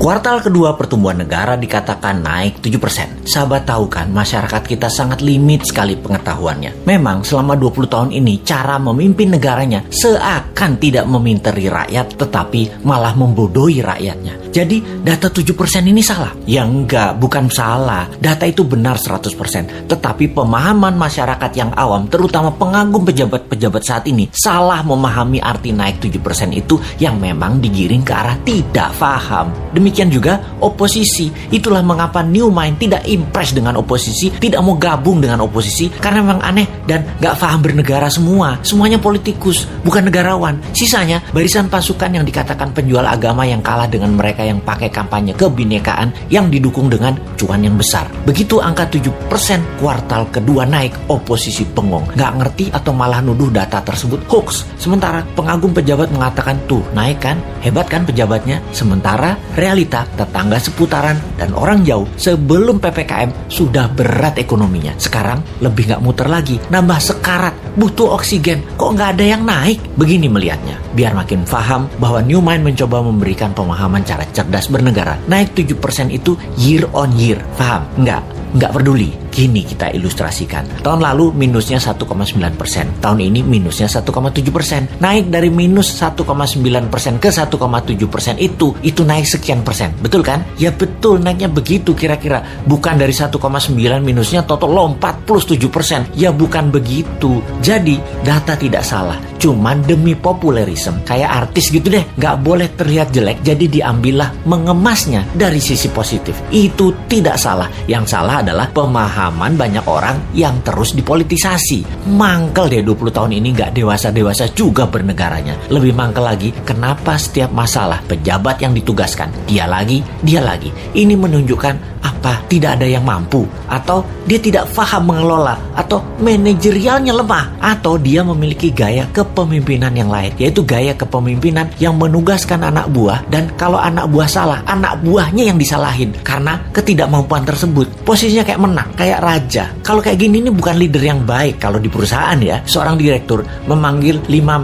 Kuartal kedua pertumbuhan negara dikatakan naik 7%. Sahabat tahu kan, masyarakat kita sangat limit sekali pengetahuannya. Memang selama 20 tahun ini cara memimpin negaranya seakan tidak meminteri rakyat tetapi malah membodohi rakyatnya. Jadi data 7% ini salah? Ya enggak, bukan salah. Data itu benar 100%. Tetapi pemahaman masyarakat yang awam, terutama pengagum pejabat-pejabat saat ini, salah memahami arti naik 7% itu yang memang digiring ke arah tidak paham. Demikian juga oposisi. Itulah mengapa New Mind tidak impress dengan oposisi, tidak mau gabung dengan oposisi, karena memang aneh dan gak paham bernegara semua. Semuanya politikus, bukan negarawan. Sisanya barisan pasukan yang dikatakan penjual agama yang kalah dengan mereka yang pakai kampanye kebinekaan yang didukung dengan cuan yang besar. Begitu angka 7% kuartal kedua naik, oposisi bengong. Gak ngerti atau malah nuduh data tersebut hoax. Sementara pengagum pejabat mengatakan tuh naik kan, hebat kan pejabatnya. Sementara realita tetangga seputaran dan orang jauh sebelum PPKM sudah berat ekonominya. Sekarang lebih gak muter lagi, nambah sekarat, butuh oksigen. Kok gak ada yang naik? Begini melihatnya, biar makin paham bahwa New Mind mencoba memberikan pemahaman cara cerdas bernegara. Naik 7% itu year on year. Paham? Nggak peduli. Gini kita ilustrasikan. Tahun lalu minusnya 1,9%. Tahun ini minusnya 1,7%. Naik dari minus 1,9% ke 1,7% itu naik sekian persen. Betul kan? Ya betul, naiknya begitu kira-kira. Bukan dari 1,9 minusnya total lompat plus 7%. Ya bukan begitu. Jadi data tidak salah. Cuman demi populerisme. Kayak artis gitu deh. Nggak boleh terlihat jelek. Jadi diambillah mengemasnya dari sisi positif. Itu tidak salah. Yang salah adalah pemahaman banyak orang yang terus dipolitisasi. Mangkel deh 20 tahun ini gak dewasa-dewasa juga bernegaranya. Lebih mangkel lagi, kenapa setiap masalah pejabat yang ditugaskan dia lagi. Ini menunjukkan apa? Tidak ada yang mampu, atau dia tidak paham mengelola, atau manajerialnya lemah, atau dia memiliki gaya kepemimpinan yang lain, yaitu gaya kepemimpinan yang menugaskan anak buah, dan kalau anak buah salah, anak buahnya yang disalahin karena ketidakmampuan tersebut. Posisinya kayak menang, kayak raja. Kalau kayak gini ini bukan leader yang baik. Kalau di perusahaan ya, seorang direktur memanggil 5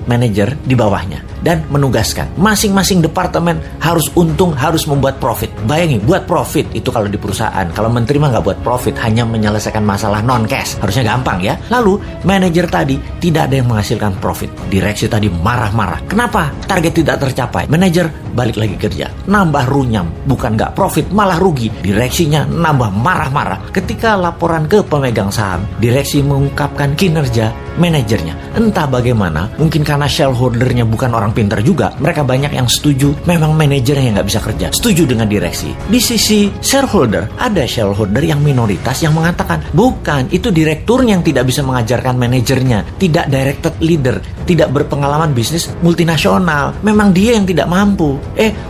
manajer di bawahnya dan menugaskan masing-masing departemen harus untung, harus membuat profit. Bayangin, buat profit itu kalau di perusahaan. Kalau menteri mah nggak buat profit, hanya menyelesaikan masalah non cash. Harusnya gampang ya. Lalu manajer tadi tidak ada yang menghasilkan profit. Direksi tadi marah-marah. Kenapa? Target tidak tercapai. Manajer balik lagi kerja, nambah runyam, bukan nggak profit malah rugi. Direksinya nambah marah-marah. Ketika laporan ke pemegang saham, direksi mengungkapkan kinerja manajernya. Entah bagaimana, mungkin karena shareholdernya bukan orang pintar juga, mereka banyak yang setuju memang manajernya yang nggak bisa kerja, setuju dengan direksi. Di sisi shareholder, ada shareholder yang minoritas yang mengatakan bukan, itu direkturnya yang tidak bisa mengajarkan manajernya, tidak directed leader, tidak berpengalaman bisnis multinasional, memang dia yang tidak mampu.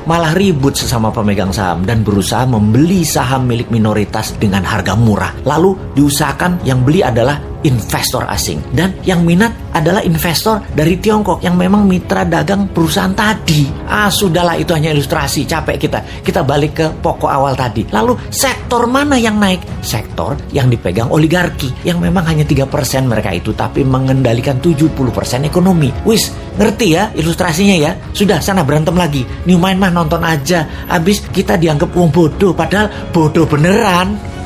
Malah ribut sesama pemegang saham dan berusaha membeli saham milik minoritas dengan harga murah. Lalu diusahakan yang beli adalah investor asing, dan yang minat adalah investor dari Tiongkok yang memang mitra dagang perusahaan tadi. Sudahlah, itu hanya ilustrasi, capek kita balik ke pokok awal tadi. Lalu sektor mana yang naik? Sektor yang dipegang oligarki, yang memang hanya 3% mereka itu, tapi mengendalikan 70% ekonomi. Wis, ngerti ya ilustrasinya ya? Sudah, sana berantem lagi. New Mind mah nonton aja, abis kita dianggap wong bodoh, padahal bodoh beneran.